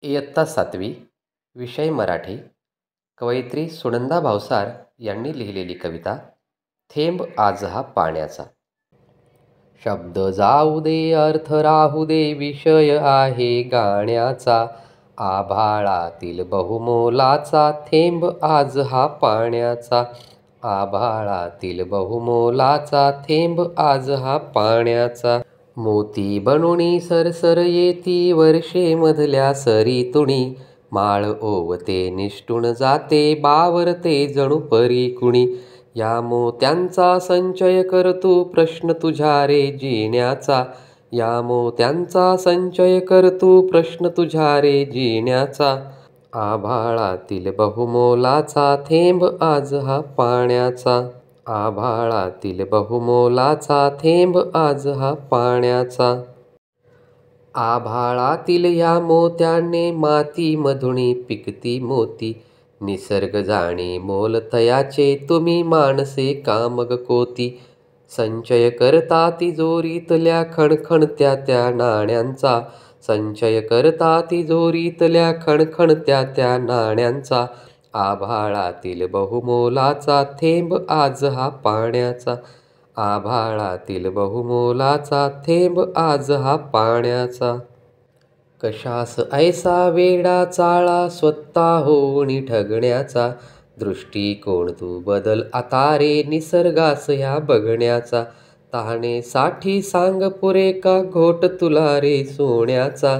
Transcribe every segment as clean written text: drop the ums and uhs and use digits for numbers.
इयत्ता 7वी विषय मराठी कवयित्री सुनंदा भावसार यांनी लिहिलेली कविता थेंब आज हा पाण्याचा. शब्द जाऊ दे अर्थ राहू दे विषय आहे गाण्याचा. आभाळातील बहुमोलाचा थेंब आज हा पाण्याचा. आभाळातील बहुमोलाचा थेंब आज हा पाण्याचा. मोती बनूनी सरसर येती वर्षे मधल्या सरीतुणी. माळ ओवते निष्ठुन जाते बावरते जणू परी कुणी. या मोत्यांचा संचय कर तू प्रश्न तुझ्या रे जिण्याचा. या मोत्यांचा संचय कर तू प्रश्न तुझ्या रे जिण्याचा. आभाळातील बहुमोलाचा थेंब आज हा पाण्याचा. आभाळातील बहुमोलाचा थेंब आज हा पाण्याचा. आभाळातील या मोत्याने माती मधुणी पिकती मोती. निसर्ग जाणे मोल तयाचे तुम्ही माणसे कामग कोती. संचय करता तिजोरीतल्या खणखणत्या त्या नाण्यांचा. संचय करता तिजोरीतल्या खणखणत्या त्या नाण्यांचा. आभाळातील बहुमोलाचा थेंब आज हा पाण्याचा. आभाळातील बहुमोलाचा थेंब आज हा पाण्याचा. कशास ऐसा वेडा चाळा स्वतः होऊनी ठगण्याचा. दृष्टिकोन तू बदल आता रे निसर्गास ह्या बघण्याचा. तहानेसाठी सांग पुरे का घोट तुला रे सोन्याचा.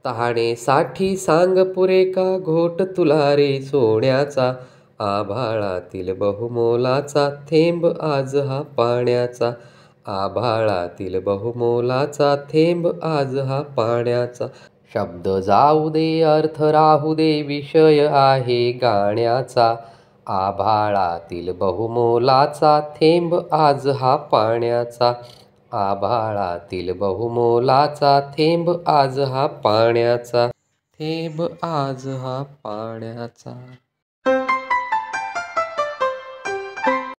तहानेसाठी सांग पुरे का घोट तुला रे सोन्याचा. आभाळातील बहुमोलाचा थेंब आज हा पाण्याचा. आभाळातील बहुमोलाचा थेंब आज हा पाण्याचा. शब्द जाऊ दे अर्थ राहू दे विषय आहे गाण्याचा. आभाळातील बहुमोलाचा थेंब आज हा पाण्याचा. आभाळातील बहुमोलाचा थेंब आज हा पाण्याचा. थेंब आज हा पाण्याचा.